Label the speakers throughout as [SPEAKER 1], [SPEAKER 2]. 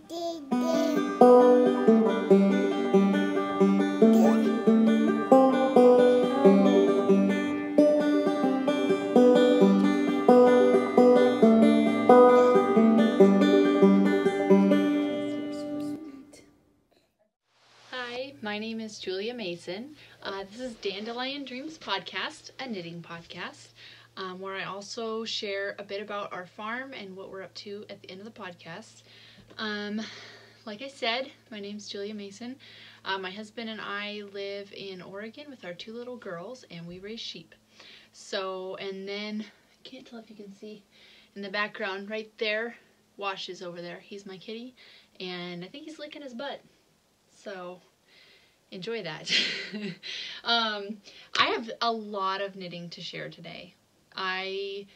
[SPEAKER 1] Hi, my name is Julia Mason. This is Dandelion Dreams Podcast, a knitting podcast, where I also share a bit about our farm and what we're up to at the end of the podcast. Like I said, my name is Julia Mason. My husband and I live in Oregon with our 2 little girls, and we raise sheep. So, and then, I can't tell if you can see in the background right there, Wash is over there. He's my kitty, and I think he's licking his butt. So enjoy that. I have a lot of knitting to share today. I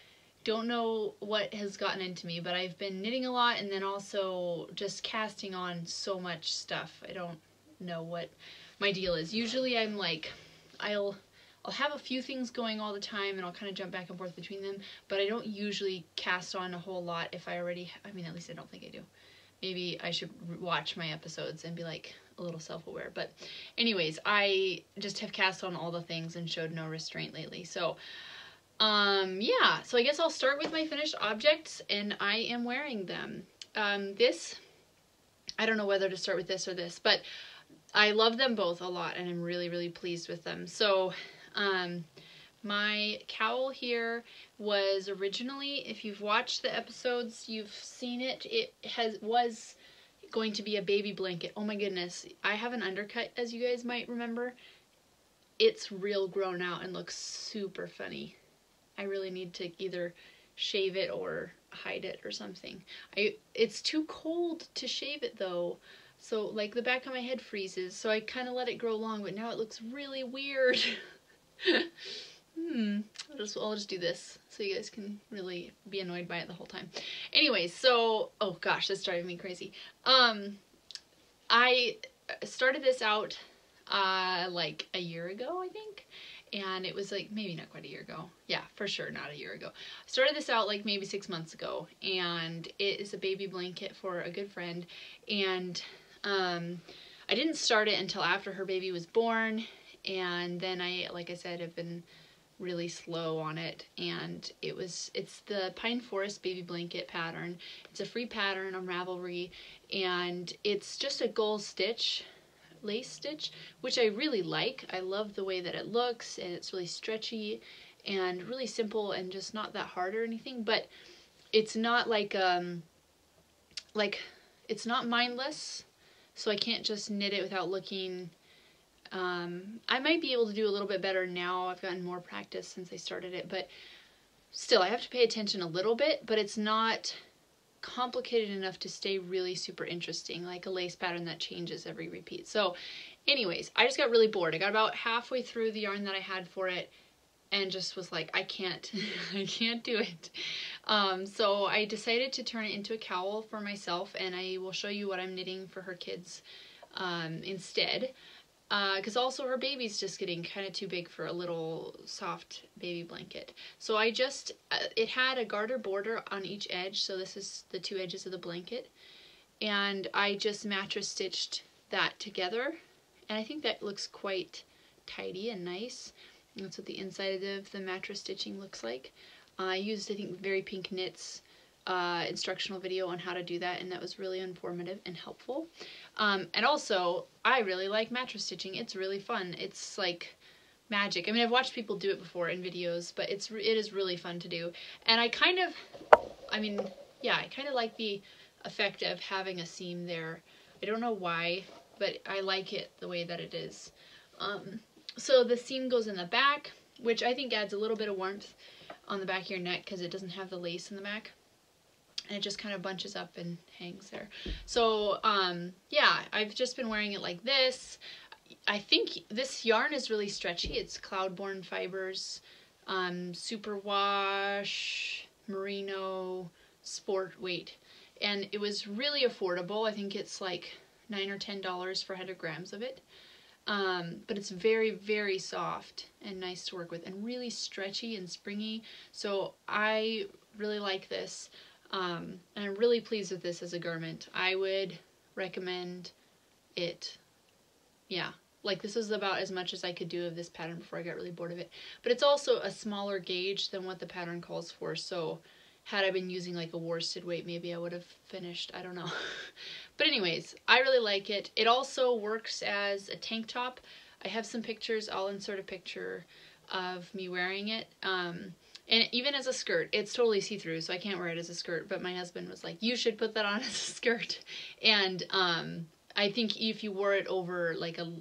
[SPEAKER 1] don't know what has gotten into me, but I've been knitting a lot and then also just casting on so much stuff. I don't know what my deal is. Usually I'm like, I'll have a few things going all the time and I'll kind of jump back and forth between them, but I don't usually cast on a whole lot if I already, I mean, at least I don't think I do. Maybe I should watch my episodes and be like a little self-aware. But anyways, I just have cast on all the things and showed no restraint lately. So, yeah. So I guess I'll start with my finished objects, and I am wearing them. This, I don't know whether to start with this or this, but I love them both a lot, and I'm really, really pleased with them. So, my cowl here was originally, if you've watched the episodes, you've seen it. It was going to be a baby blanket. Oh my goodness. I have an undercut, as you guys might remember. It's real grown out and looks super funny. I really need to either shave it or hide it or something. It's too cold to shave it though. So like the back of my head freezes. So I kind of let it grow long, but now it looks really weird. I'll just do this so you guys can really be annoyed by it the whole time. Anyways, so, oh gosh, that's driving me crazy. I started this out, like a year ago, I think. And it was like, maybe not quite a year ago. Yeah, for sure not a year ago. I started this out like maybe 6 months ago. And it is a baby blanket for a good friend. And, I didn't start it until after her baby was born. And then like I said, have been really slow on it, and it's the Pine Forest baby blanket pattern. It's a free pattern on Ravelry, and it's just a gold stitch, lace stitch, which I really like. I love the way that it looks, and it's really stretchy and really simple and just not that hard or anything, but it's not like it's not mindless, so I can't just knit it without looking. I might be able to do a little bit better now. I've gotten more practice since I started it, but still I have to pay attention a little bit, but it's not complicated enough to stay really super interesting, like a lace pattern that changes every repeat. So anyways, I just got really bored. I got about halfway through the yarn that I had for it and just was like, I can't I can't do it. So I decided to turn it into a cowl for myself, and I will show you what I'm knitting for her kids instead. Because also her baby's just getting kind of too big for a little soft baby blanket. So I just, it had a garter border on each edge, so this is the 2 edges of the blanket. And I just mattress stitched that together, and I think that looks quite tidy and nice. And that's what the inside of the mattress stitching looks like. I used, I think, Very Pink Knits instructional video on how to do that, and that was really informative and helpful. And also, I really like mattress stitching. It's really fun. It's like magic. I mean, I've watched people do it before in videos, but it is really fun to do. And I kind of, I mean, yeah, I kind of like the effect of having a seam there. I don't know why, but I like it the way that it is. So the seam goes in the back, which I think adds a little bit of warmth on the back of your neck because it doesn't have the lace in the back. And it just kind of bunches up and hangs there. So, yeah, I've just been wearing it like this. I think this yarn is really stretchy. It's Cloudborne Fibers, Superwash, Merino, Sport weight. And it was really affordable. I think it's like $9 or $10 for 100 grams of it. But it's very, very soft and nice to work with, and really stretchy and springy. So I really like this. And I'm really pleased with this as a garment. I would recommend it. Yeah, like this is about as much as I could do of this pattern before I got really bored of it. But it's also a smaller gauge than what the pattern calls for, so had I been using like a worsted weight, maybe I would have finished, I don't know. But anyways, I really like it. It also works as a tank top. I have some pictures, I'll insert a picture of me wearing it. And even as a skirt, it's totally see-through, so I can't wear it as a skirt, but my husband was like, you should put that on as a skirt. And I think if you wore it over like a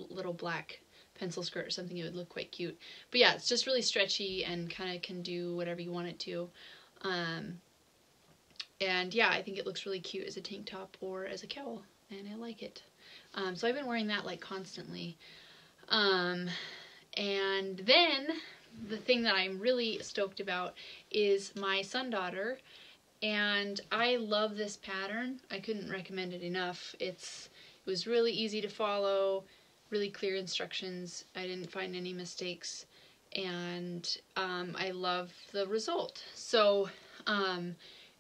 [SPEAKER 1] little black pencil skirt or something, it would look quite cute. But yeah, it's just really stretchy and kind of can do whatever you want it to. And yeah, I think it looks really cute as a tank top or as a cowl, and I like it. So I've been wearing that like constantly. And then the thing that I'm really stoked about is my son-daughter, and I love this pattern. I couldn't recommend it enough. It was really easy to follow, really clear instructions. I didn't find any mistakes, and I love the result. So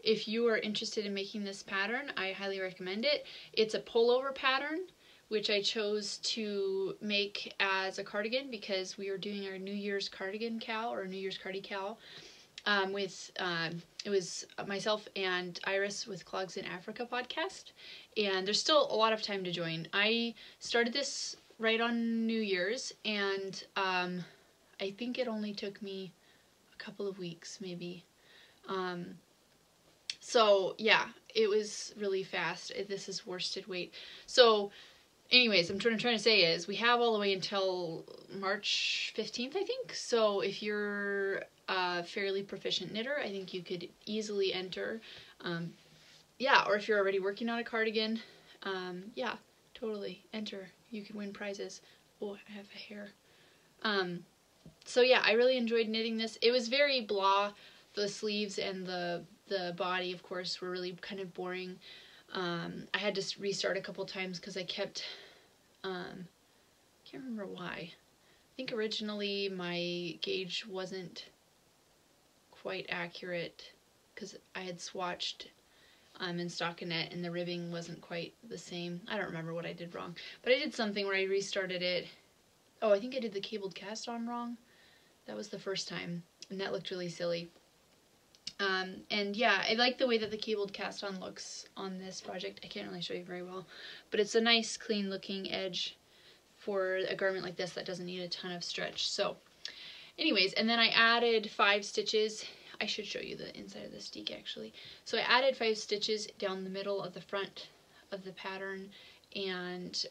[SPEAKER 1] if you are interested in making this pattern, I highly recommend it. It's a pullover pattern, which I chose to make as a cardigan because we are doing our New Year's cardigan cowl, or New Year's cardi cowl, it was myself and Iris with Clogs in Africa podcast, and there's still a lot of time to join. I started this right on New Year's, and I think it only took me a couple of weeks, maybe. So yeah, it was really fast. This is worsted weight. So anyways, I'm trying to say is we have all the way until March 15th, I think. So if you're a fairly proficient knitter, I think you could easily enter. Yeah, or if you're already working on a cardigan, yeah, totally enter. You can win prizes. Oh, I have a hair. So yeah, I really enjoyed knitting this. It was very blah. The sleeves and the body, of course, were really kind of boring. I had to restart a couple times because I kept, can't remember why. I think originally my gauge wasn't quite accurate because I had swatched in stockinette and the ribbing wasn't quite the same. I don't remember what I did wrong, but I did something where I restarted it. Oh, I think I did the cabled cast on wrong. That was the first time, and that looked really silly. And yeah, I like the way that the cabled cast on looks on this project. I can't really show you very well, but it's a nice clean looking edge for a garment like this that doesn't need a ton of stretch. So anyways, and then I added 5 stitches. I should show you the inside of the steek actually. So I added 5 stitches down the middle of the front of the pattern, and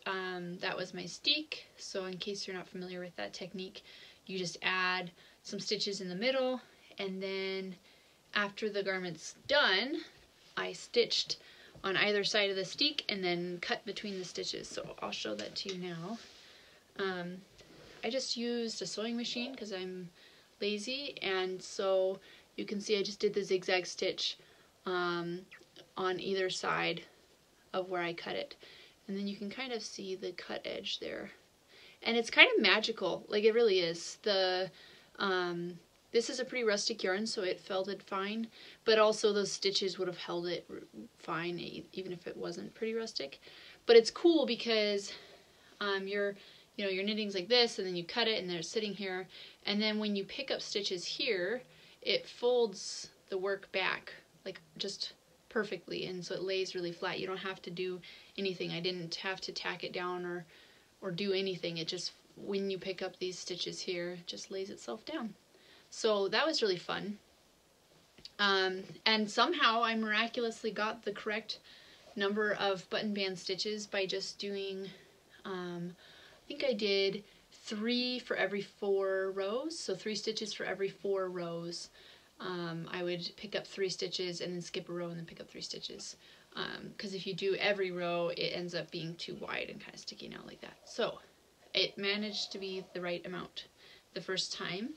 [SPEAKER 1] that was my steek. So in case you're not familiar with that technique, you just add some stitches in the middle, and then after the garment's done, I stitched on either side of the steek and then cut between the stitches. So I'll show that to you now. I just used a sewing machine because I'm lazy, and so you can see I just did the zigzag stitch on either side of where I cut it. And then you can kind of see the cut edge there. And it's kind of magical, like it really is. This is a pretty rustic yarn, so it felted fine, but also those stitches would have held it fine even if it wasn't pretty rustic. But it's cool because your knitting's like this, and then you cut it and they're sitting here, and then when you pick up stitches here, it folds the work back like just perfectly, and so it lays really flat. You don't have to do anything. I didn't have to tack it down or do anything. It just, when you pick up these stitches here, it just lays itself down. So that was really fun. And somehow I miraculously got the correct number of button band stitches by just doing, I think I did 3 for every 4 rows, so 3 stitches for every 4 rows. I would pick up 3 stitches and then skip a row and then pick up 3 stitches. Because if you do every row, it ends up being too wide and kind of sticking out like that. So it managed to be the right amount the first time.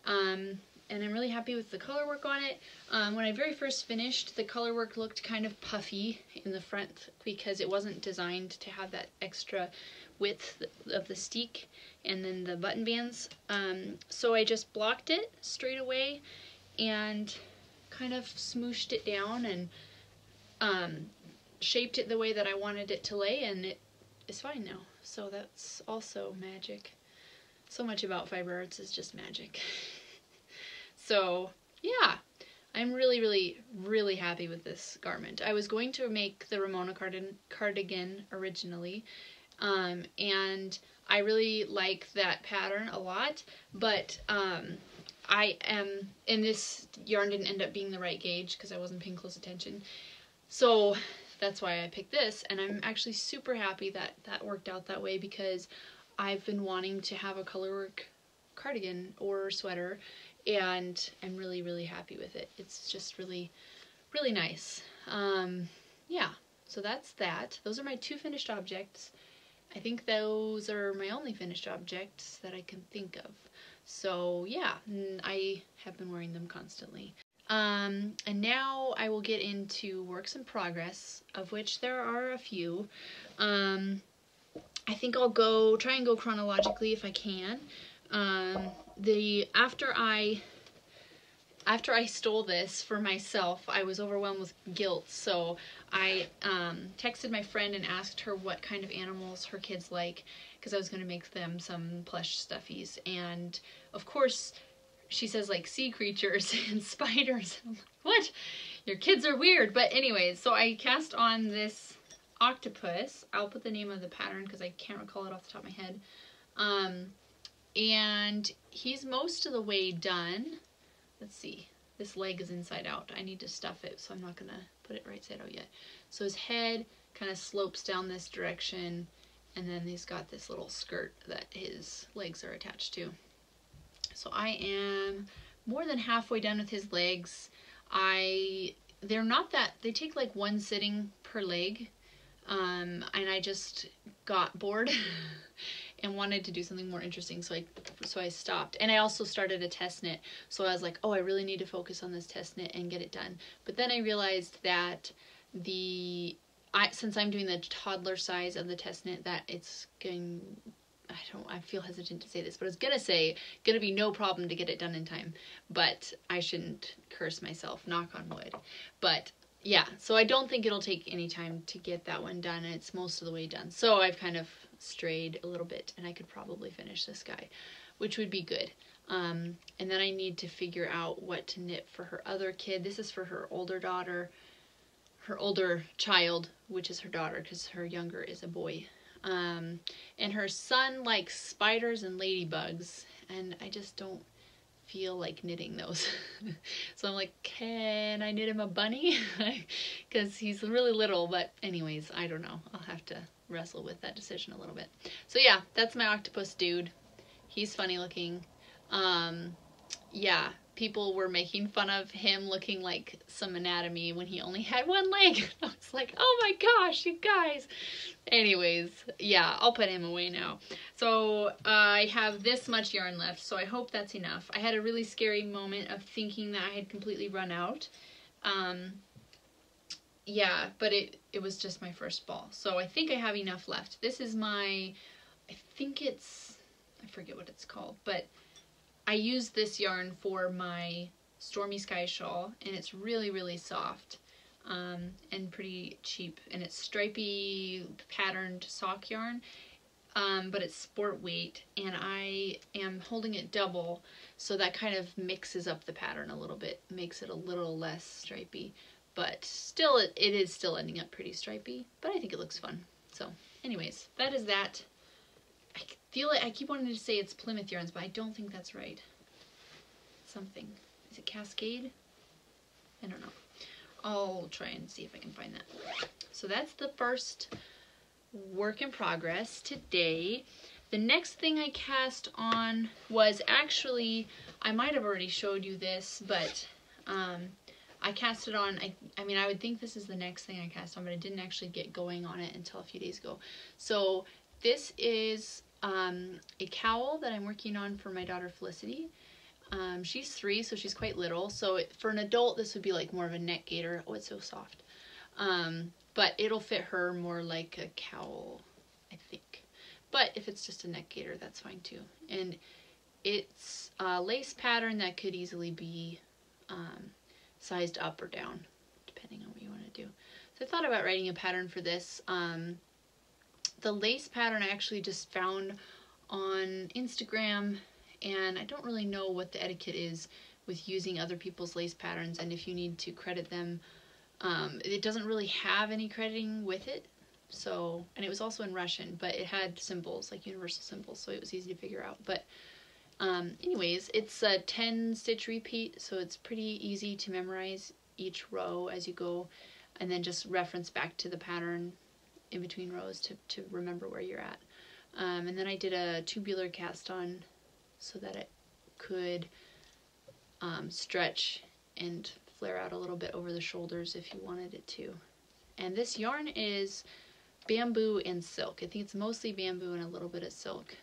[SPEAKER 1] And I'm really happy with the color work on it. When I very first finished, the color work looked kind of puffy in the front because it wasn't designed to have that extra width of the steek and then the button bands. So I just blocked it straight away and kind of smooshed it down and shaped it the way that I wanted it to lay, and it is fine now. So that's also magic. So much about fiber arts is just magic. So yeah, I'm really, really, really happy with this garment. I was going to make the Ramona cardigan originally, and I really like that pattern a lot, but and this yarn didn't end up being the right gauge because I wasn't paying close attention. So that's why I picked this, and I'm actually super happy that that worked out that way, because I've been wanting to have a colorwork cardigan or sweater, and I'm really, really happy with it. It's just really, really nice. Yeah, so that's that. Those are my 2 finished objects. I think those are my only finished objects that I can think of. So yeah, I have been wearing them constantly. And now I will get into works in progress, of which there are a few. I think I'll try and go chronologically if I can. After I stole this for myself, I was overwhelmed with guilt, so I texted my friend and asked her what kind of animals her kids like, because I was going to make them some plush stuffies, and of course she says like sea creatures and spiders. I'm like, what? Your kids are weird. But anyways, so I cast on this octopus. I'll put the name of the pattern because I can't recall it off the top of my head. And he's most of the way done. Let's see. This leg is inside out. I need to stuff it, so I'm not gonna put it right side out yet. So his head kind of slopes down this direction, and then he's got this little skirt that his legs are attached to. So I am more than halfway done with his legs. They're not that, they take like 1 sitting per leg, and I just got bored and wanted to do something more interesting, so I stopped. And I also started a test knit, so I was like, oh, I really need to focus on this test knit and get it done. But then I realized that since I'm doing the toddler size of the test knit, that it's going, I feel hesitant to say this, but I was gonna be no problem to get it done in time, but I shouldn't curse myself, knock on wood. But yeah, so I don't think it'll take any time to get that one done. It's most of the way done. So I've kind of strayed a little bit, and I could probably finish this guy, which would be good. And then I need to figure out what to knit for her other kid. This is for her older daughter, her older child, which is her daughter, because her younger is a boy. And her son likes spiders and ladybugs, and I just don't feel like knitting those. So I'm like, can I knit him a bunny? Because he's really little, but anyways, I don't know. I'll have to wrestle with that decision a little bit. So yeah, that's my octopus dude. He's funny looking. Yeah, people were making fun of him looking like some anatomy when he only had 1 leg. I was like, oh my gosh, you guys. Anyways, yeah, I'll put him away now. So I have this much yarn left, so I hope that's enough. I had a really scary moment of thinking that I had completely run out. Yeah, but it was just my first ball. So I think I have enough left. This is my, I forget what it's called, but I used this yarn for my Stormy Sky shawl, and it's really, really soft, and pretty cheap, and it's stripy patterned sock yarn, but it's sport weight, and I am holding it double, so that kind of mixes up the pattern a little bit, makes it a little less stripy, but still, it is still ending up pretty stripy, but I think it looks fun. So anyways, that is that. I feel like I keep wanting to say it's Plymouth yarns, but I don't think that's right. Something. Is it Cascade? I don't know. I'll try and see if I can find that. So that's the first work in progress today. The next thing I cast on was actually, I might have already showed you this, but I cast it on, I mean, I would think this is the next thing I cast on, but I didn't actually get going on it until a few days ago. So this is a cowl that I'm working on for my daughter Felicity. She's 3, so she's quite little. So for an adult, this would be like more of a neck gaiter. Oh, it's so soft. But it'll fit her more like a cowl, I think. But if it's just a neck gaiter, that's fine too. And it's a lace pattern that could easily be sized up or down, depending on what you want to do. So I thought about writing a pattern for this. The lace pattern I actually just found on Instagram, and I don't really know what the etiquette is with using other people's lace patterns, and if you need to credit them. It doesn't really have any crediting with it, so, and it was also in Russian, but it had symbols, like universal symbols, so it was easy to figure out. But anyways, it's a 10 stitch repeat, so it's pretty easy to memorize each row as you go, and then just reference back to the pattern in between rows to remember where you're at. And then I did a tubular cast on so that it could stretch and flare out a little bit over the shoulders if you wanted it to. And this yarn is bamboo and silk. I think it's mostly bamboo and a little bit of silk.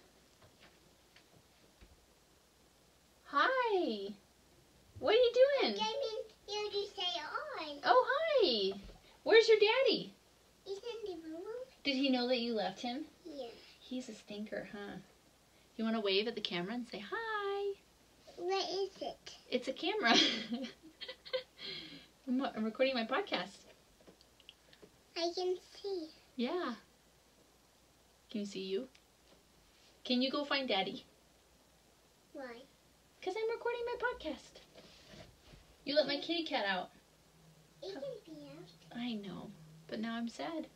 [SPEAKER 1] Hi! What are you doing?
[SPEAKER 2] You to say hi.
[SPEAKER 1] Oh, hi! Where's your daddy?
[SPEAKER 2] He's in the room.
[SPEAKER 1] Did he know that you left him?
[SPEAKER 2] Yeah.
[SPEAKER 1] He's a stinker, huh? You want to wave at the camera and say hi?
[SPEAKER 2] What is it?
[SPEAKER 1] It's a camera. I'm recording my podcast.
[SPEAKER 2] I can see.
[SPEAKER 1] Yeah. Can you see you? Can you go find Daddy?
[SPEAKER 2] Why?
[SPEAKER 1] Because I'm recording my podcast. You let my kitty cat out.
[SPEAKER 2] He can be out.
[SPEAKER 1] I know, but now I'm sad.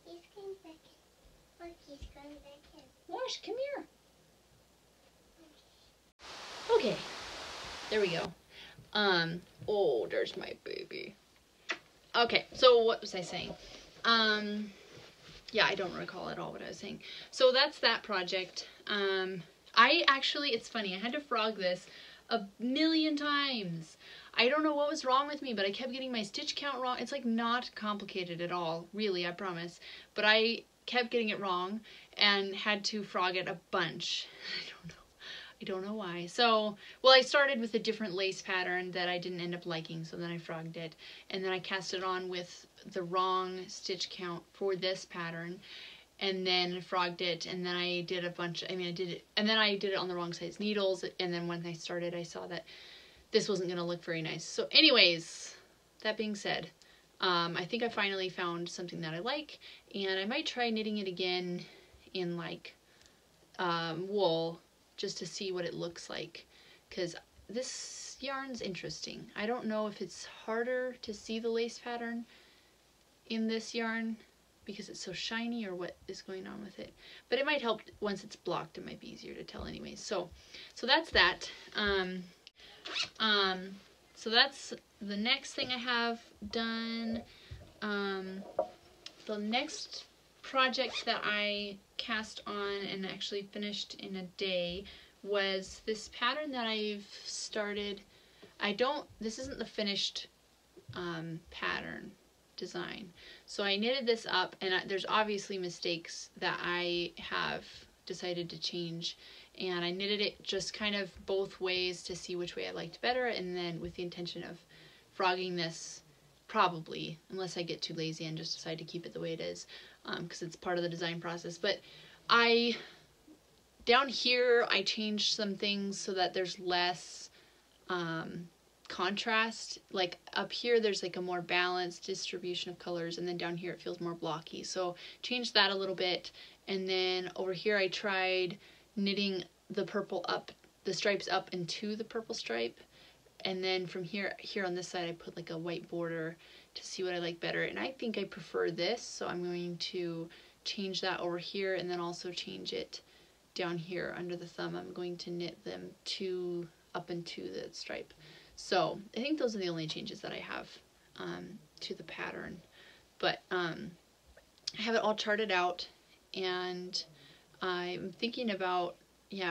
[SPEAKER 2] He's going back in. Look, he's going back in.
[SPEAKER 1] Wash, come here. Okay, there we go. Oh, there's my baby. Okay, so what was I saying? Yeah, I don't recall at all what I was saying. So that's that project. I actually, it's funny, I had to frog this a million times. I don't know what was wrong with me, but I kept getting my stitch count wrong. It's like not complicated at all, really, I promise. But I kept getting it wrong and had to frog it a bunch. I don't know why. So, well, I started with a different lace pattern that I didn't end up liking, so then I frogged it. And then I cast it on with the wrong stitch count for this pattern. And then frogged it, and then I did a bunch, I did it, and then I did it on the wrong size needles, and then when I started, I saw that this wasn't going to look very nice. So anyways, that being said, I think I finally found something that I like, and I might try knitting it again in like wool, just to see what it looks like, because this yarn's interesting. I don't know if it's harder to see the lace pattern in this yarn because it's so shiny or what is going on with it, but it might help once it's blocked. It might be easier to tell anyways. So that's that. So that's the next thing I have done. The next project that I cast on and actually finished in a day was this pattern that I've started. This isn't the finished pattern design. So I knitted this up, and there's obviously mistakes that I have decided to change, and I knitted it just kind of both ways to see which way I liked better, and then with the intention of frogging this probably, unless I get too lazy and just decide to keep it the way it is, because it's part of the design process. But down here I changed some things so that there's less contrast. Like up here there's like a more balanced distribution of colors, and then down here it feels more blocky, so changed that a little bit. And then over here I tried knitting the purple up, the stripes up into the purple stripe, and then from here on this side I put like a white border to see what I like better, and I think I prefer this, so I'm going to change that over here, and then also change it down here under the thumb. I'm going to knit them up into the stripe. So I think those are the only changes that I have to the pattern. But I have it all charted out, and I'm thinking about,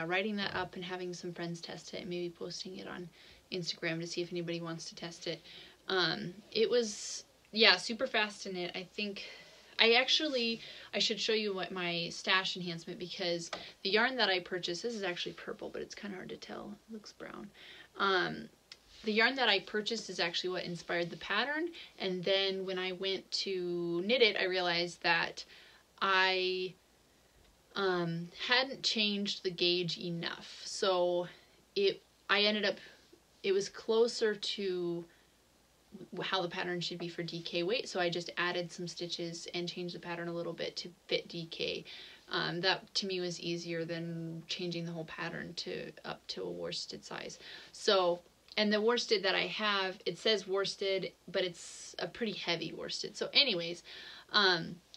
[SPEAKER 1] writing that up and having some friends test it, and maybe posting it on Instagram to see if anybody wants to test it. It was, super fast to knit. I think I should show you what my stash enhancement, because the yarn that I purchased, this is actually purple, but it's kind of hard to tell. It looks brown. The yarn that I purchased is actually what inspired the pattern, and then when I went to knit it, I realized that I hadn't changed the gauge enough. So it was closer to how the pattern should be for DK weight, so I just added some stitches and changed the pattern a little bit to fit DK. That to me was easier than changing the whole pattern to up to a worsted size. So, and the worsted that I have, it says worsted, but it's a pretty heavy worsted. So anyways,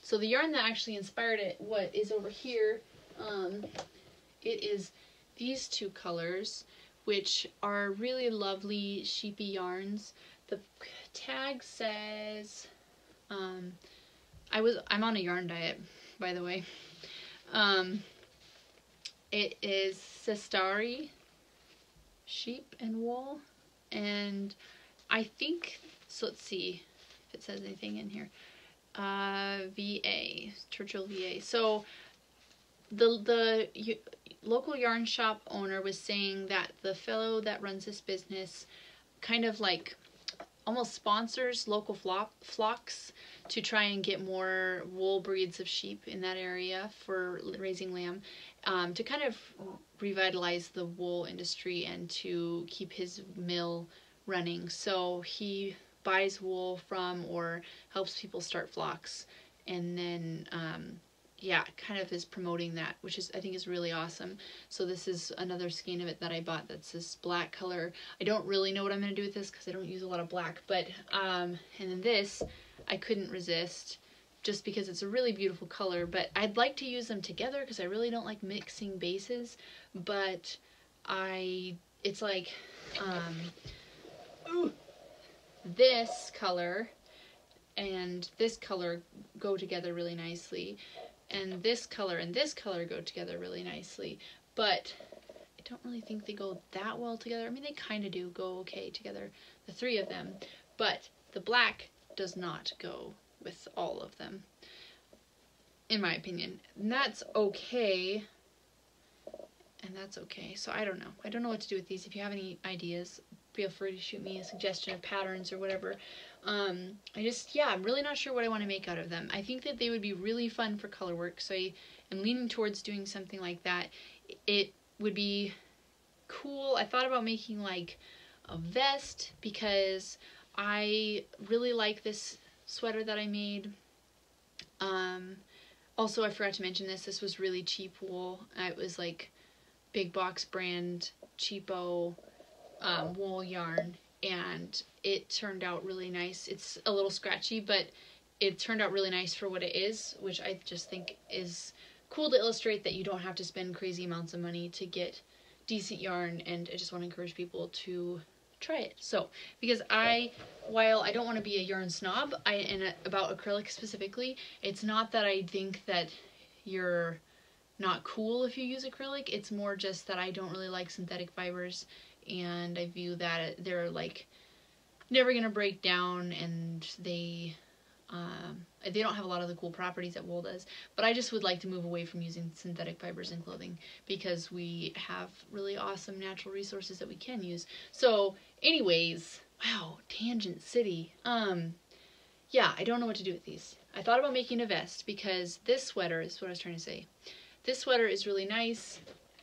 [SPEAKER 1] so the yarn that actually inspired it, what is over here, it is these two colors, which are really lovely sheepy yarns. The tag says, I'm on a yarn diet, by the way. It is Sestari sheep and wool, and I think, so let's see if it says anything in here. VA, Churchill VA. So the local yarn shop owner was saying that the fellow that runs this business kind of like almost sponsors local flocks to try and get more wool breeds of sheep in that area for raising lamb, to kind of revitalize the wool industry and to keep his mill running. So he buys wool from or helps people start flocks, and then yeah, kind of is promoting that, which is, I think, is really awesome. So this is another skein of it that I bought that's this black color. I don't really know what I'm going to do with this because I don't use a lot of black, but and then this I couldn't resist just because it's a really beautiful color, but I'd like to use them together because I really don't like mixing bases, but it's like this color and this color go together really nicely, and this color go together really nicely, but I don't really think they go that well together. I mean, they kind of do go okay together, the three of them, but the black does not go with all of them, in my opinion. And that's okay. And that's okay. So I don't know what to do with these. If you have any ideas, feel free to shoot me a suggestion of patterns or whatever. I'm really not sure what I want to make out of them. I think that they would be really fun for color work, so I am leaning towards doing something like that. It would be cool. I thought about making like a vest because I really like this sweater that I made. Also, I forgot to mention this was really cheap wool. It was like big box brand cheapo wool yarn, and it turned out really nice. It's a little scratchy, but it turned out really nice for what it is, which I just think is cool to illustrate that you don't have to spend crazy amounts of money to get decent yarn, and I just want to encourage people to try it. So, because while I don't want to be a yarn snob, about acrylic specifically, it's not that I think that you're not cool if you use acrylic, it's more just that I don't really like synthetic fibers, and I view that they're like never gonna break down, and they don't have a lot of the cool properties that wool does. But I just would like to move away from using synthetic fibers in clothing because we have really awesome natural resources that we can use. So anyways, wow, Tangent City. Yeah, I don't know what to do with these. I thought about making a vest because this sweater is what I was trying to say. This sweater is really nice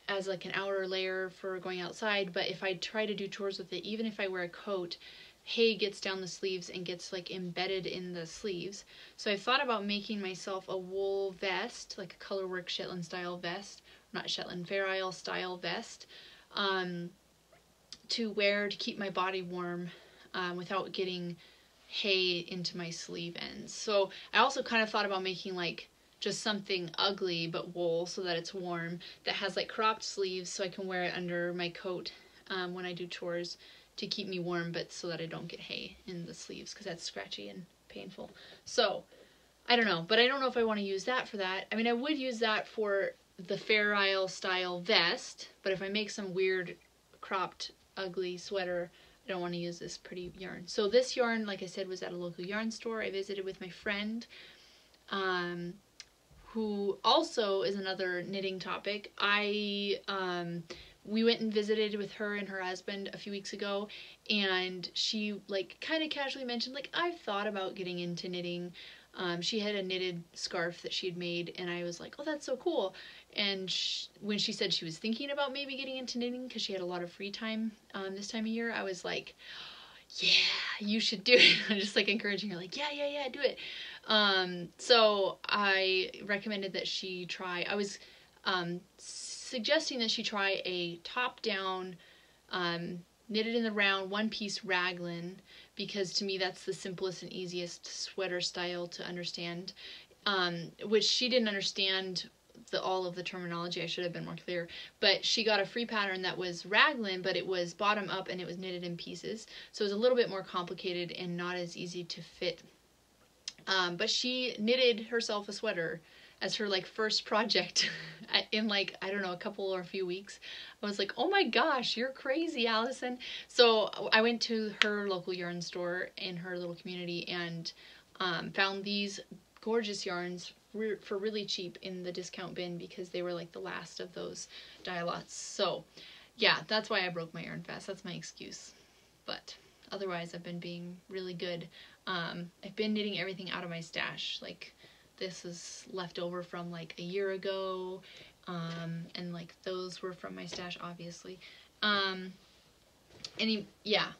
[SPEAKER 1] as like an outer layer for going outside, but if I try to do chores with it, even if I wear a coat, hay gets down the sleeves and gets like embedded in the sleeves. So I thought about making myself a wool vest, like a colorwork Shetland style vest, not Shetland, Fair Isle style vest, to wear to keep my body warm without getting hay into my sleeve ends. So I also kind of thought about making like just something ugly but wool so that it's warm, that has like cropped sleeves so I can wear it under my coat when I do chores to keep me warm, but so that I don't get hay in the sleeves because that's scratchy and painful. So I don't know, but I don't know if I want to use that for that. I mean, I would use that for the Fair Isle style vest, but if I make some weird cropped ugly sweater, I don't want to use this pretty yarn. So this yarn, like I said, was at a local yarn store. I visited with my friend, who also is another knitting topic. We went and visited with her and her husband a few weeks ago, and she like kind of casually mentioned like, I've thought about getting into knitting. She had a knitted scarf that she had made, and I was like, oh, that's so cool. And when she said she was thinking about maybe getting into knitting because she had a lot of free time this time of year, I was like, yeah, you should do it. I'm just like encouraging her, like, yeah, do it. So I recommended that she try, I was suggesting that she try a top-down, knitted in the round, one-piece raglan, because to me that's the simplest and easiest sweater style to understand, which she didn't understand all of the terminology. I should have been more clear. But she got a free pattern that was raglan, but it was bottom up and it was knitted in pieces. So it was a little bit more complicated and not as easy to fit. But she knitted herself a sweater as her like first project in like, I don't know, a couple or a few weeks. I was like, oh my gosh, you're crazy, Allison. So I went to her local yarn store in her little community and found these gorgeous yarns for really cheap in the discount bin because they were like the last of those dye-lots. So yeah, that's why I broke my yarn fast. That's my excuse. But otherwise I've been being really good. I've been knitting everything out of my stash. Like this is left over from like a year ago, and like those were from my stash obviously. Yeah,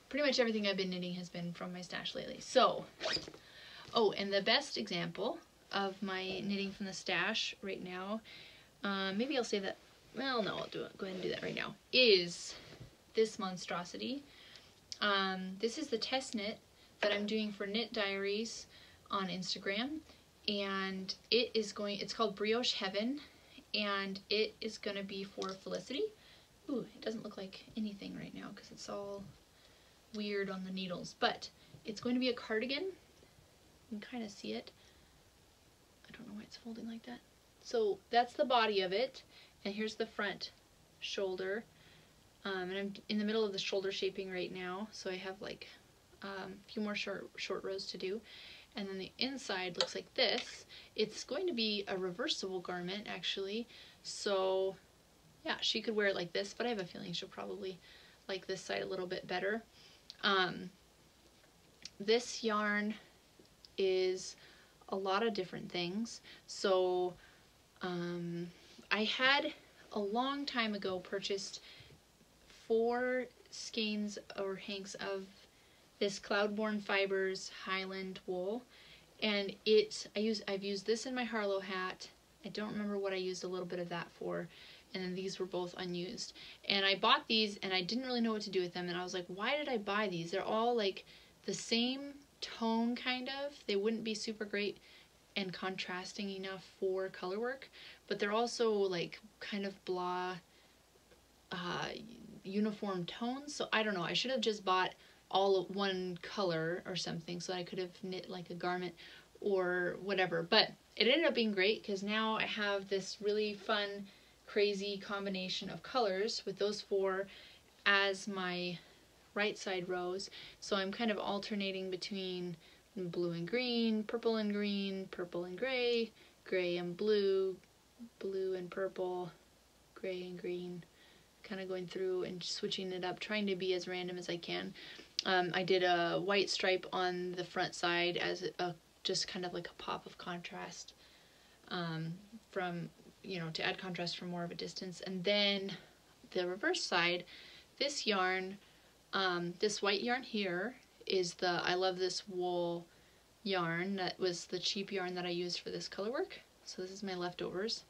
[SPEAKER 1] pretty much everything I've been knitting has been from my stash lately. So, oh, and the best example of my knitting from the stash right now, maybe I'll save that, well no, I'll do it, go ahead and do that right now, is this monstrosity. This is the test knit that I'm doing for KnitDiaries on Instagram, and it's called Brioche Heaven, and it is going to be for Felicity. Ooh, it doesn't look like anything right now because it's all weird on the needles, but it's going to be a cardigan. You can kind of see it. I don't know why it's folding like that. So that's the body of it, and here's the front shoulder. And I'm in the middle of the shoulder shaping right now, so I have like a few more short rows to do. And then the inside looks like this. It's going to be a reversible garment actually, so yeah, she could wear it like this, but I have a feeling she'll probably like this side a little bit better. This yarn is a lot of different things. So I had a long time ago purchased 4 skeins or hanks of this Cloudborne Fibers Highland wool, and I've used this in my Harlow hat. I don't remember what I used a little bit of that for, and then these were both unused. And I bought these and I didn't really know what to do with them, and I was like, why did I buy these? They're all like the same tone kind of. They wouldn't be super great and contrasting enough for color work, but they're also like kind of blah uniform tones. So I don't know, I should have just bought all of one color or something so that I could have knit like a garment or whatever. But it ended up being great because now I have this really fun, crazy combination of colors with those 4 as my right side rows. So I'm kind of alternating between blue and green, purple and green, purple and gray, gray and blue, blue and purple, gray and green, kind of going through and switching it up, trying to be as random as I can. I did a white stripe on the front side as just kind of like a pop of contrast, from, you know, to add contrast from more of a distance. And then the reverse side, this yarn, this white yarn here is the I Love This Wool yarn. That was the cheap yarn that I used for this color work. So this is my leftovers.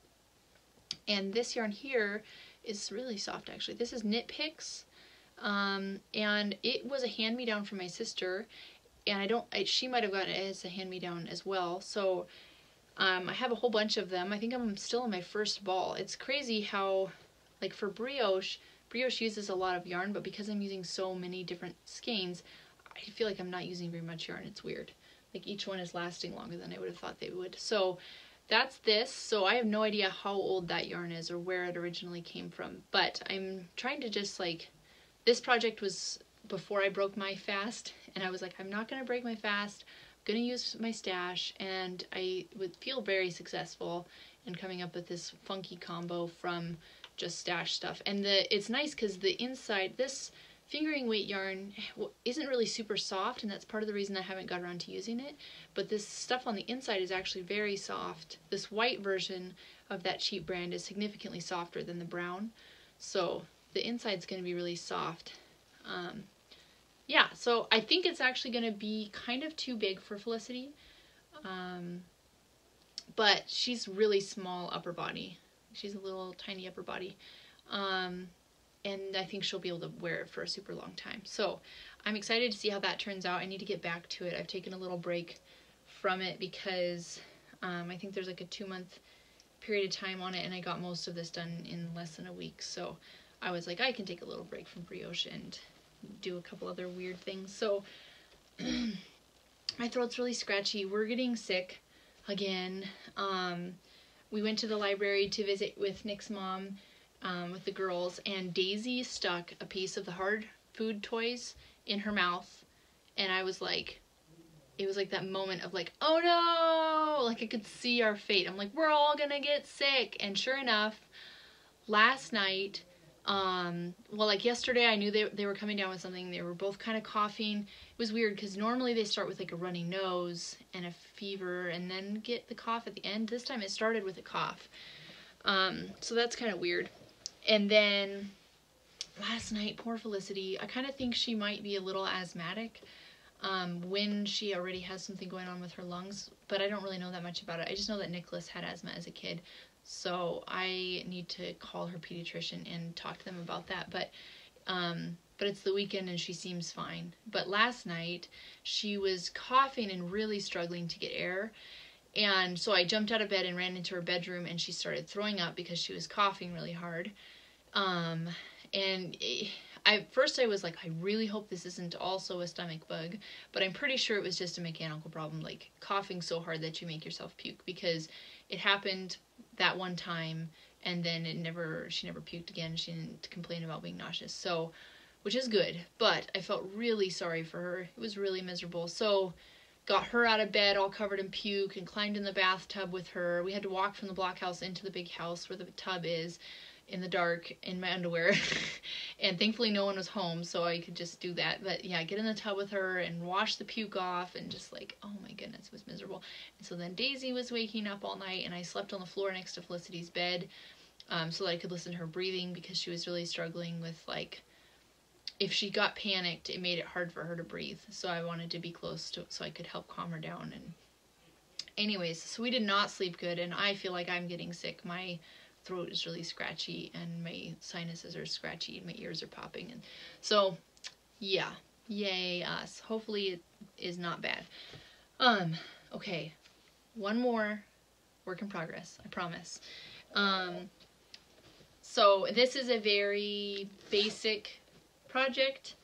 [SPEAKER 1] And this yarn here is really soft actually. This is Knit Picks. And it was a hand-me-down from my sister, and she might have gotten it as a hand-me-down as well. So I have a whole bunch of them. I think I'm still in my first ball. It's crazy how, like for Brioche uses a lot of yarn, but because I'm using so many different skeins, I feel like I'm not using very much yarn. It's weird. Like each one is lasting longer than I would have thought they would. So that's this. So I have no idea how old that yarn is or where it originally came from, but I'm trying to just like, this project was before I broke my fast, and I was like, I'm not going to break my fast, I'm going to use my stash, and I would feel very successful in coming up with this funky combo from just stash stuff. And it's nice because the inside, this fingering weight yarn isn't really super soft, and that's part of the reason I haven't got around to using it, but this stuff on the inside is actually very soft. This white version of that cheap brand is significantly softer than the brown, so the inside's going to be really soft. yeah, so I think it's actually going to be kind of too big for Felicity. But she's really small upper body. She's a little tiny upper body. And I think she'll be able to wear it for a super long time. So I'm excited to see how that turns out. I need to get back to it. I've taken a little break from it because I think there's like a 2-month period of time on it, and I got most of this done in less than a week. So I was like, I can take a little break from Brioche and do a couple other weird things. So my throat's really scratchy. We're getting sick again. We went to the library to visit with Nick's mom, with the girls, and Daisy stuck a piece of the hard food toys in her mouth, and I was like, it was like that moment of like, oh no, like I could see our fate. I'm like, we're all gonna get sick. And sure enough, last night, well, like yesterday, I knew they were coming down with something. They were both kind of coughing. It was weird because normally they start with like a runny nose and a fever and then get the cough at the end. This time it started with a cough. So that's kind of weird. And then last night, poor Felicity, I kind of think she might be a little asthmatic when she already has something going on with her lungs, but I don't really know that much about it. I just know that Nicholas had asthma as a kid, so I need to call her pediatrician and talk to them about that. But it's the weekend and she seems fine. But last night she was coughing and really struggling to get air, and so I jumped out of bed and ran into her bedroom, and she started throwing up because she was coughing really hard. At first I was like, I really hope this isn't also a stomach bug, but I'm pretty sure it was just a mechanical problem, like coughing so hard that you make yourself puke, because it happened that one time and then she never puked again. She didn't complain about being nauseous, so, which is good, but I felt really sorry for her. It was really miserable. So got her out of bed all covered in puke and climbed in the bathtub with her. We had to walk from the blockhouse into the big house where the tub is, in the dark in my underwear. And thankfully no one was home, so I could just do that. But yeah, get in the tub with her and wash the puke off, and just like, oh my goodness, it was miserable. And so then Daisy was waking up all night, and I slept on the floor next to Felicity's bed, so that I could listen to her breathing, because she was really struggling with, like, if she got panicked, it made it hard for her to breathe. So I wanted to be close to, so I could help calm her down. And anyways, so we did not sleep good, and I feel like I'm getting sick. My throat is really scratchy, and my sinuses are scratchy, and my ears are popping, and so yeah, yay us. Hopefully it is not bad. Okay, one more work in progress, I promise. So this is a very basic project.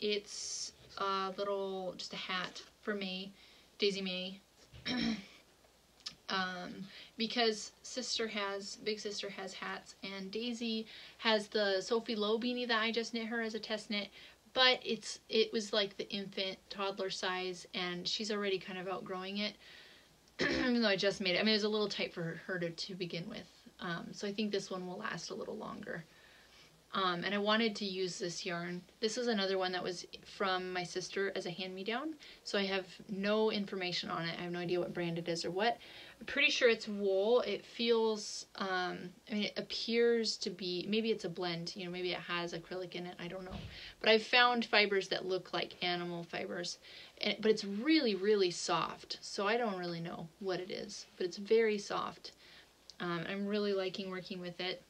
[SPEAKER 1] It's just a hat for May, Daisy May. Because big sister has hats, and Daisy has the Sophie Lowe beanie that I just knit her as a test knit, but it was like the infant toddler size, and she's already kind of outgrowing it. Even though I just made it, I mean, it was a little tight for her to begin with. So I think this one will last a little longer. And I wanted to use this yarn. This is another one that was from my sister as a hand-me-down, so I have no information on it. I have no idea what brand it is or what. I'm pretty sure it's wool. It feels, I mean, it appears to be, maybe it's a blend, you know, maybe it has acrylic in it, I don't know. But I've found fibers that look like animal fibers, but it's really, really soft, so I don't really know what it is, but it's very soft. I'm really liking working with it.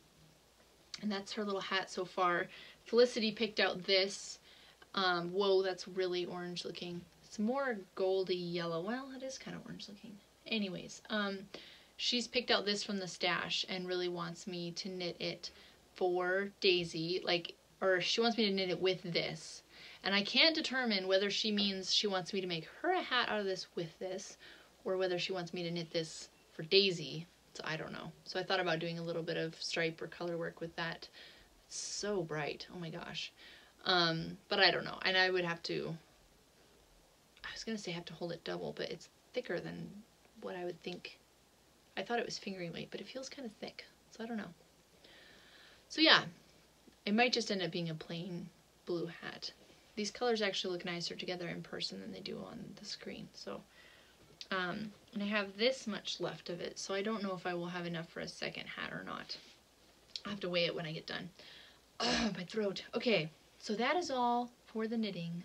[SPEAKER 1] And that's her little hat so far. Felicity picked out this. Whoa, that's really orange looking. It's more goldy yellow. Well, it is kind of orange looking. Anyways, she's picked out this from the stash and really wants me to knit it for Daisy. Or she wants me to knit it with this. And I can't determine whether she means she wants me to make her a hat out of this with this, or whether she wants me to knit this for Daisy. So I don't know. So I thought about doing a little bit of stripe or color work with that. It's so bright. Oh my gosh. But I don't know. And I would have to, I was going to say have to hold it double, but it's thicker than what I would think. I thought it was fingering weight, but it feels kind of thick. So I don't know. So yeah, it might just end up being a plain blue hat. These colors actually look nicer together in person than they do on the screen. So and I have this much left of it, so I don't know if I will have enough for a second hat or not. I'll have to weigh it when I get done. Oh, my throat. Okay, so that is all for the knitting.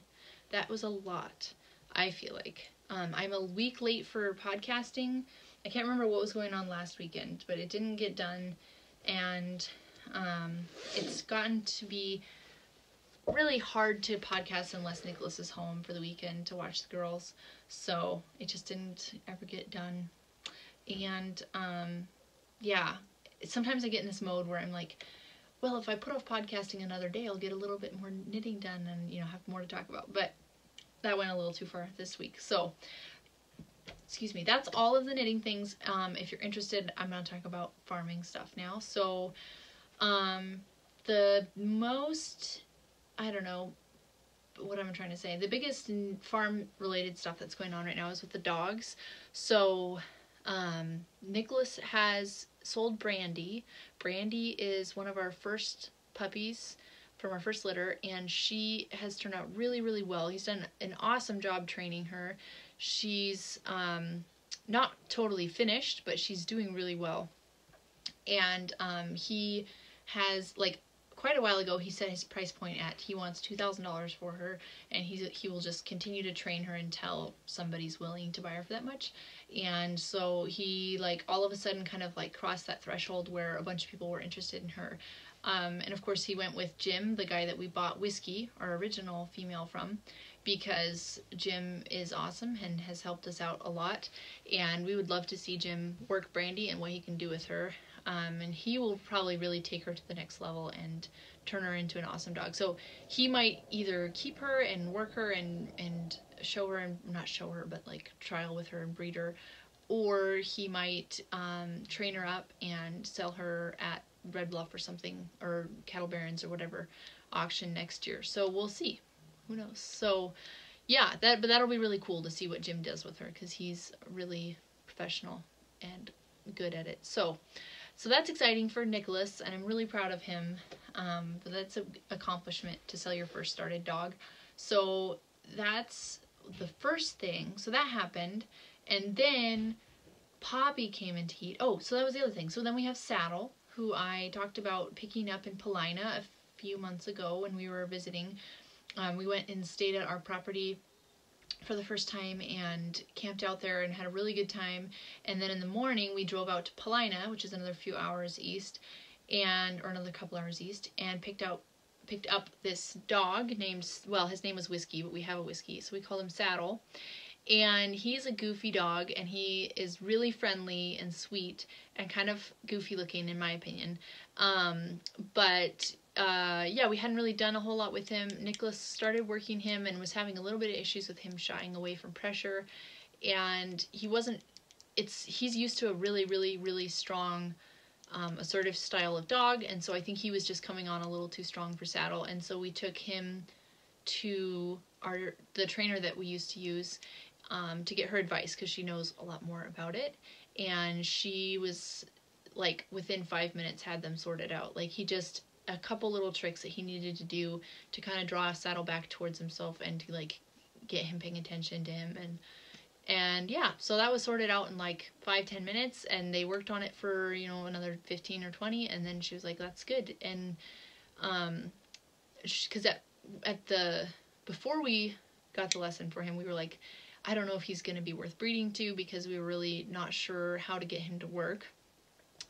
[SPEAKER 1] That was a lot, I feel like. I'm a week late for podcasting. I can't remember what was going on last weekend, but it didn't get done, and it's gotten to be really hard to podcast unless Nicholas is home for the weekend to watch the girls, so it just didn't ever get done. And yeah, sometimes I get in this mode where I'm like, well, if I put off podcasting another day, I'll get a little bit more knitting done and, you know, have more to talk about. But that went a little too far this week. So, excuse me, that's all of the knitting things. If you're interested, I'm going to talk about farming stuff now. So, the most, I don't know what I'm trying to say, the biggest farm-related stuff that's going on right now is with the dogs. So, Nicholas has sold Brandy. Brandy is one of our first puppies from our first litter, and she has turned out really, really well. He's done an awesome job training her. She's not totally finished, but she's doing really well. And he has, like, quite a while ago, he set his price point at, he wants $2,000 for her, and he will just continue to train her until somebody's willing to buy her for that much. And so he, like, all of a sudden kind of, like, crossed that threshold where a bunch of people were interested in her. And of course he went with Jim, the guy that we bought Whiskey, our original female, from, because Jim is awesome and has helped us out a lot, and we would love to see Jim work Brandy and what he can do with her. And he will probably really take her to the next level and turn her into an awesome dog. So he might either keep her and work her and show her, and not show her, but like trial with her and breed her, or he might train her up and sell her at Red Bluff or something, or Cattle Barons or whatever auction next year. So we'll see. Who knows? So yeah, but that'll be really cool to see what Jim does with her, because he's really professional and good at it. So that's exciting for Nicholas, and I'm really proud of him. But that's an accomplishment to sell your first started dog. So that's the first thing. So that happened, and then Poppy came into heat. Oh, so that was the other thing. So then we have Saddle, who I talked about picking up in Paulina a few months ago when we were visiting. We went and stayed at our property for the first time and camped out there and had a really good time. And then in the morning we drove out to Paulina, which is another few hours east, or another couple hours east, and picked up this dog named, well, his name was Whiskey, but we have a Whiskey, so we called him Saddle. And he's a goofy dog, and he is really friendly and sweet and kind of goofy looking in my opinion. Yeah, we hadn't really done a whole lot with him. Nicholas started working him and was having a little bit of issues with him shying away from pressure, and he's used to a really, really, really strong, assertive style of dog, and so I think he was just coming on a little too strong for Saddle, and so we took him to the trainer that we used to use to get her advice, because she knows a lot more about it, and she was, like, within 5 minutes had them sorted out. Like, a couple little tricks that he needed to do to kind of draw Saddle back towards himself and to, like, get him paying attention to him, and yeah, so that was sorted out in like 5-10 minutes, and they worked on it for, you know, another 15 or 20, and then she was like, that's good. And because before we got the lesson for him, we were like, I don't know if he's going to be worth breeding to, because we were really not sure how to get him to work.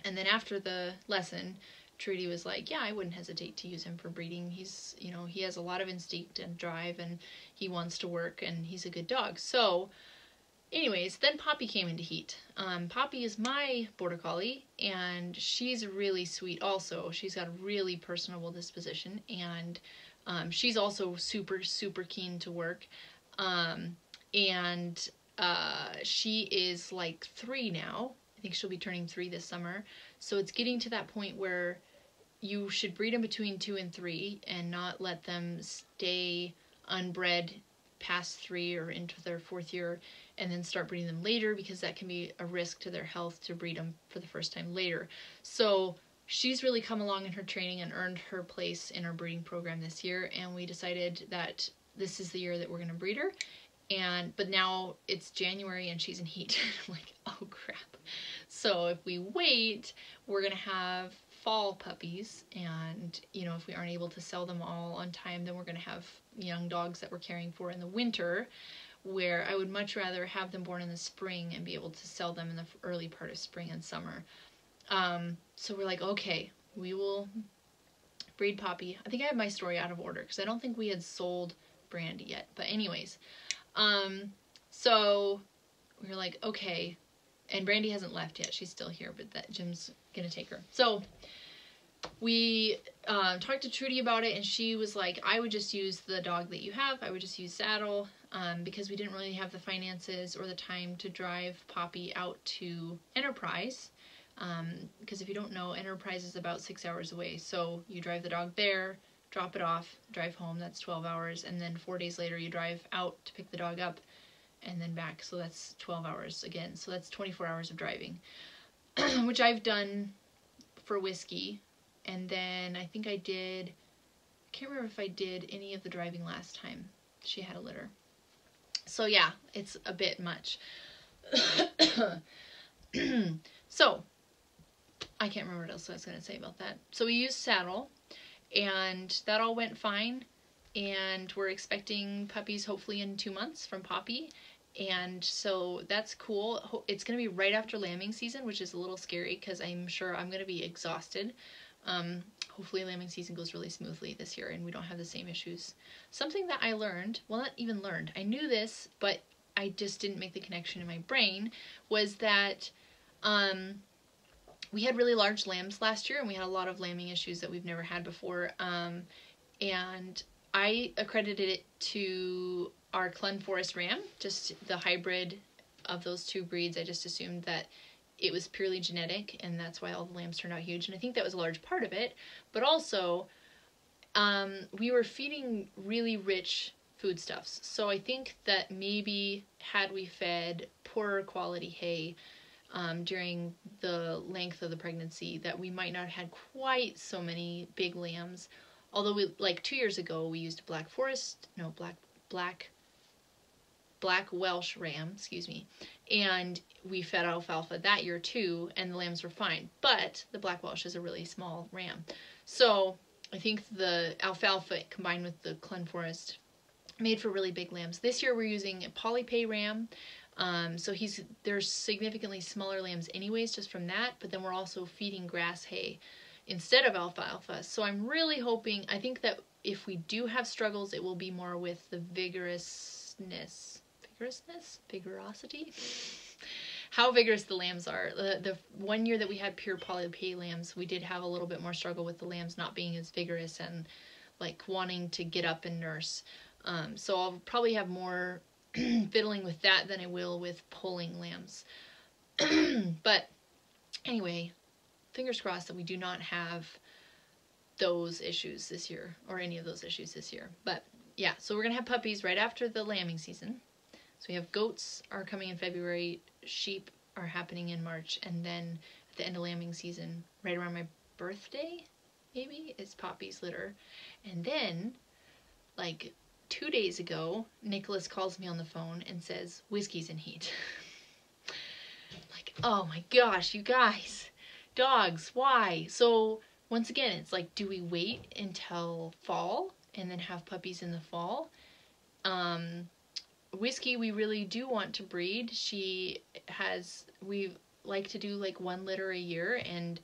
[SPEAKER 1] And then after the lesson, Trudy was like, yeah, I wouldn't hesitate to use him for breeding. He's, you know, he has a lot of instinct and drive, and he wants to work, and he's a good dog. So anyways, then Poppy came into heat. Poppy is my border collie, and she's really sweet also. She's got a really personable disposition, and she's also super, super keen to work. She is like 3 now. I think she'll be turning 3 this summer. So it's getting to that point where you should breed them between 2 and 3 and not let them stay unbred past 3 or into their 4th year and then start breeding them later, because that can be a risk to their health to breed them for the first time later. So she's really come along in her training and earned her place in our breeding program this year, and we decided that this is the year that we're going to breed her. But now it's January and she's in heat. I'm like, oh crap. So if we wait, we're going to have fall puppies, and you know, if we aren't able to sell them all on time, then we're going to have young dogs that we're caring for in the winter, where I would much rather have them born in the spring and be able to sell them in the early part of spring and summer. So we're like, okay, we will breed Poppy. I think I have my story out of order because I don't think we had sold Brandy yet. But anyways, so we were like, okay, and Brandy hasn't left yet. She's still here, but that Jim's gonna take her. So we talked to Trudy about it, and she was like, I would just use the dog that you have. I would just use Saddle, because we didn't really have the finances or the time to drive Poppy out to Enterprise. Because if you don't know, Enterprise is about 6 hours away. So you drive the dog there, drop it off, drive home, that's 12 hours. And then 4 days later, you drive out to pick the dog up and then back. So that's 12 hours again. So that's 24 hours of driving, which I've done for Whiskey. And then I think I can't remember if I did any of the driving last time she had a litter. So yeah, it's a bit much. So I can't remember what else I was going to say about that. So we used Saddle, and that all went fine, and we're expecting puppies hopefully in 2 months from Poppy, and so that's cool. It's going to be right after lambing season, which is a little scary because I'm sure I'm going to be exhausted. Hopefully lambing season goes really smoothly this year and we don't have the same issues. Something that I learned, well, not even learned, I knew this, but I just didn't make the connection in my brain, was that we had really large lambs last year, and we had a lot of lambing issues that we've never had before, and I accredited it to our Clun Forest Ram, just the hybrid of those two breeds. I just assumed that it was purely genetic, and that's why all the lambs turned out huge, and I think that was a large part of it. But also, we were feeding really rich foodstuffs, so I think that maybe had we fed poorer quality hay during the length of the pregnancy, that we might not have had quite so many big lambs. Although we, like 2 years ago, we used a black Welsh ram, excuse me, and we fed alfalfa that year too, and the lambs were fine. But the black Welsh is a really small ram, so I think the alfalfa combined with the Clun Forest made for really big lambs. This year we're using a polypay ram. So there's significantly smaller lambs anyways just from that, but then we're also feeding grass hay instead of alfalfa. So I'm really hoping, I think that if we do have struggles, it will be more with the vigorosity? How vigorous the lambs are. The 1 year that we had pure polypay lambs, we did have a little bit more struggle with the lambs not being as vigorous and like wanting to get up and nurse. So I'll probably have more fiddling with that than I will with pulling lambs. But anyway, fingers crossed that we do not have those issues this year, or any of those issues this year. But yeah, so we're gonna have puppies right after the lambing season. So we have goats are coming in February, sheep are happening in March, and then at the end of lambing season, right around my birthday, maybe, is Poppy's litter. And then, like 2 days ago, Nicholas calls me on the phone and says, Whiskey's in heat. Like, oh my gosh, you guys, dogs, why? So once again, it's like, do we wait until fall and then have puppies in the fall? Whiskey, we really do want to breed. We like to do like 1 litter a year, and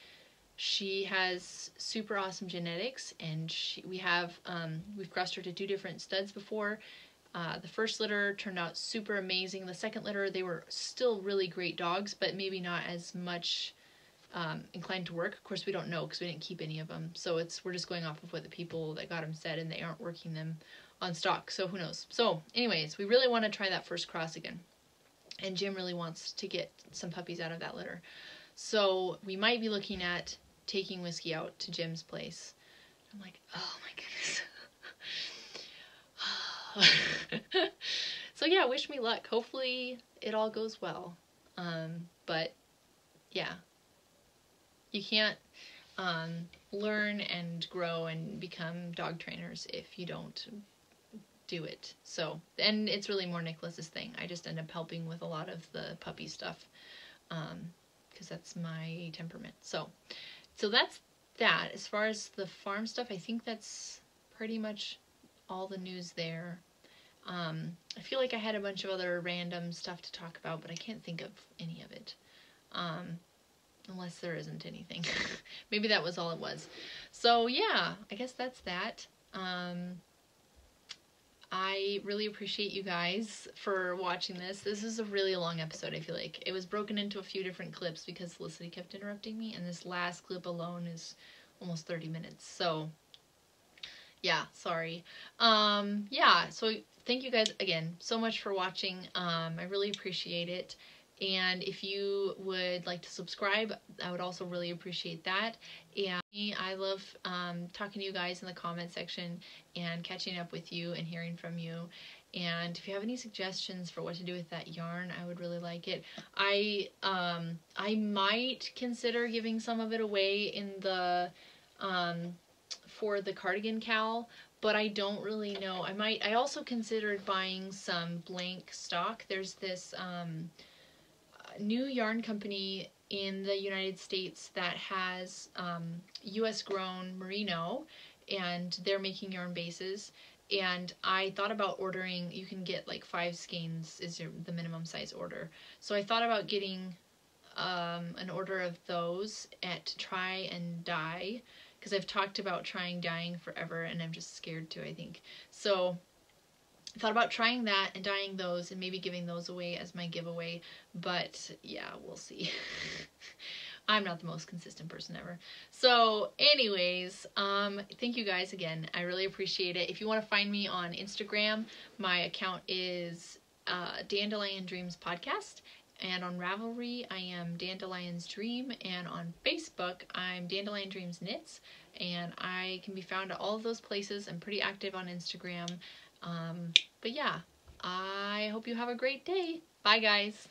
[SPEAKER 1] she has super awesome genetics, and we've crossed her to 2 different studs before. The first litter turned out super amazing. The second litter, they were still really great dogs, but maybe not as much inclined to work. Of course, we don't know because we didn't keep any of them. So we're just going off of what the people that got them said, and they aren't working them on stock. So who knows? So anyways, we really want to try that first cross again. And Jim really wants to get some puppies out of that litter. So we might be looking at taking Whiskey out to Jim's place. I'm like, oh my goodness. So yeah, wish me luck. Hopefully it all goes well. But yeah, you can't learn and grow and become dog trainers if you don't do it. So, and it's really more Nicholas's thing. I just end up helping with a lot of the puppy stuff because that's my temperament. So that's that. As far as the farm stuff, I think that's pretty much all the news there. I feel like I had a bunch of other random stuff to talk about, but I can't think of any of it. Unless there isn't anything. Maybe that was all it was. So yeah, I guess that's that. I really appreciate you guys for watching this. This is a really long episode, I feel like. It was broken into a few different clips because Felicity kept interrupting me, and this last clip alone is almost 30 minutes. So yeah, sorry. Yeah, so thank you guys again so much for watching. I really appreciate it. And if you would like to subscribe, I would also really appreciate that. And I love talking to you guys in the comment section and catching up with you and hearing from you. And if you have any suggestions for what to do with that yarn, I would really like it. I might consider giving some of it away in the for the cardigan cowl, but I don't really know. I also considered buying some blank stock. There's this new yarn company in the United States that has US grown merino, and they're making yarn bases. And I thought about ordering, you can get like 5 skeins is the minimum size order. So I thought about getting an order of those to try and dye, because I've talked about trying dyeing forever and I'm just scared to, I think. So I thought about trying that and dyeing those and maybe giving those away as my giveaway, but yeah, we'll see. I'm not the most consistent person ever. So anyways, thank you guys again. I really appreciate it. If you want to find me on Instagram, my account is Dandelion Dreams Podcast. And on Ravelry, I am Dandelion's Dream. And on Facebook, I'm Dandelion Dreams Knits. And I can be found at all of those places. I'm pretty active on Instagram. But yeah, I hope you have a great day. Bye, guys.